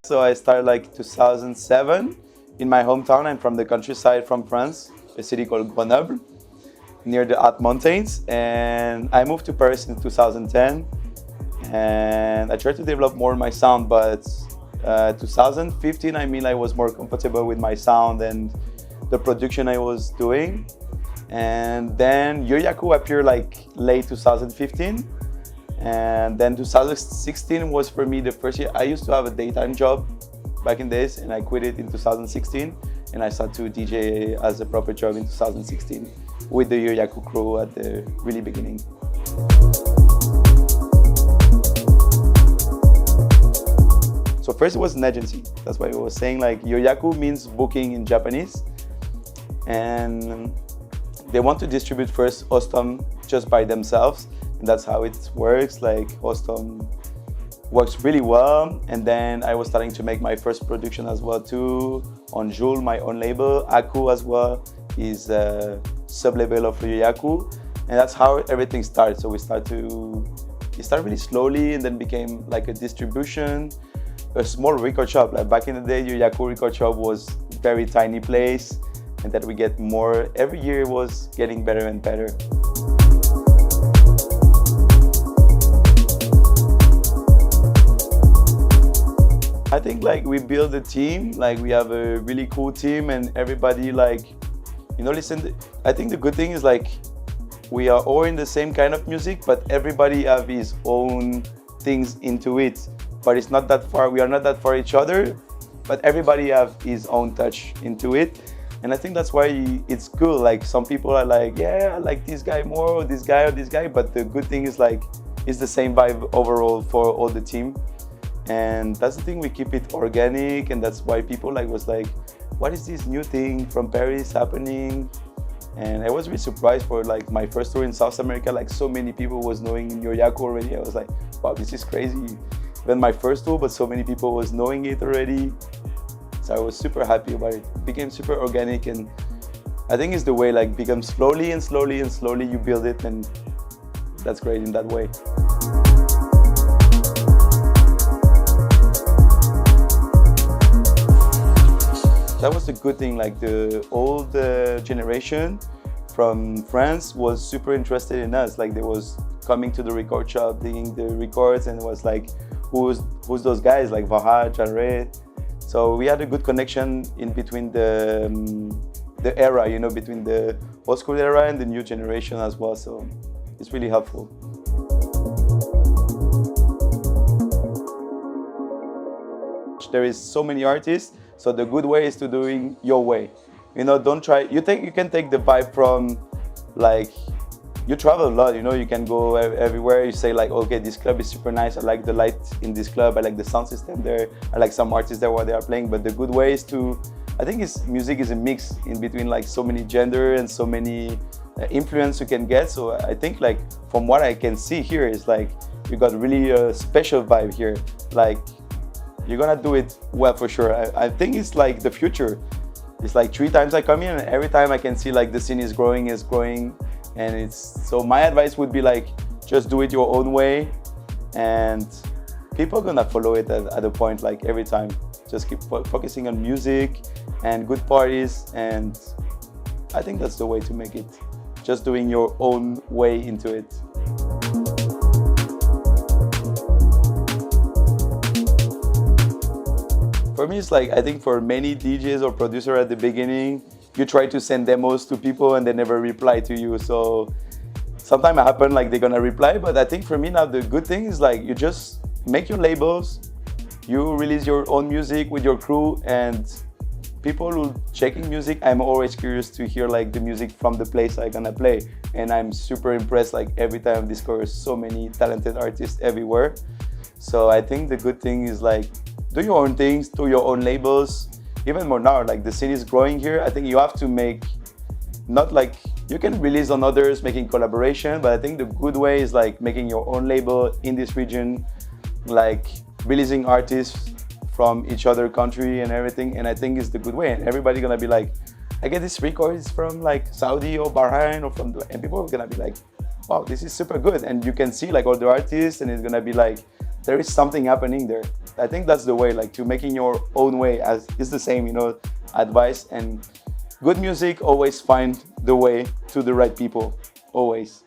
So I started like 2007 in my hometown. I'm from the countryside from France, a city called Grenoble, near the Alpes mountains. And I moved to Paris in 2010 and I tried to develop more my sound, but 2015, I was more comfortable with my sound and the production I was doing. And then Yoyaku appeared like late 2015. And then 2016 was for me the first year. I used to have a daytime job back in days and I quit it in 2016 and I started to DJ as a proper job in 2016 with the Yoyaku crew at the really beginning. So first it was an agency. That's why I was saying like Yoyaku means booking in Japanese. And they want to distribute first Ostom just by themselves. And that's how it works. Like Ostom works really well. And then I was starting to make my first production as well too on Joule, my own label. Aku as well is a sub-label of Yoyaku. And that's how everything started. So it started really slowly and then became like a distribution, a small record shop. Like back in the day, Yoyaku record shop was very tiny place. And that we get more, every year it was getting better and better. I think like we build a team, like we have a really cool team and everybody like, listen, I think the good thing is like we are all in the same kind of music, but everybody have his own things into it. But it's not that far, we are not that far each other, but everybody have his own touch into it. And I think that's why it's cool. Like some people are like, yeah, I like this guy more, or this guy or this guy. But the good thing is like, it's the same vibe overall for all the team. And that's the thing, we keep it organic. And that's why people was like, what is this new thing from Paris happening? And I was really surprised for like my first tour in South America, like so many people was knowing Yoyaku already. I was like, wow, this is crazy. Then my first tour, but so many people was knowing it already. So I was super happy about it. It became super organic, and I think it's the way like becomes slowly and slowly and slowly you build it, and that's great in that way. That was the good thing, like the old generation from France was super interested in us. Like they was coming to the record shop, digging the records, and it was like, who's those guys like Vaha, Janeret. So we had a good connection in between the era, between the old school era and the new generation as well. So it's really helpful. There is so many artists, so the good way is to doing your way. Don't try. You can take the vibe from like. You travel a lot, you can go everywhere. You say like, okay, this club is super nice. I like the light in this club. I like the sound system there. I like some artists there while they are playing. But the good way is I think music is a mix in between like so many gender and so many influence you can get. So I think like from what I can see here is like, you got really a special vibe here. Like you're gonna do it well for sure. I think it's like the future. It's like 3 times I come in and every time I can see like the scene is growing. And so my advice would be like, just do it your own way and people are gonna follow it at a point, like every time. Just keep focusing on music and good parties, and I think that's the way to make it. Just doing your own way into it. For me, it's like, I think for many DJs or producers at the beginning, you try to send demos to people and they never reply to you. So sometimes it happens like they're gonna reply, but I think for me now the good thing is like you just make your labels, you release your own music with your crew, and people who checking music, I'm always curious to hear like the music from the place I'm gonna play. And I'm super impressed like every time I discover so many talented artists everywhere. So I think the good thing is like, do your own things, do your own labels. Even more now, like the scene is growing here, I think you have to make, not like, you can release on others, making collaboration, but I think the good way is like making your own label in this region, like releasing artists from each other country and everything, and I think it's the good way. And everybody gonna be like, I get this records from like Saudi or Bahrain or from, and people are gonna be like, wow, this is super good. And you can see like all the artists and it's gonna be like, there is something happening there. I think that's the way, like to making your own way. As it's the same, advice and good music always find the way to the right people, always.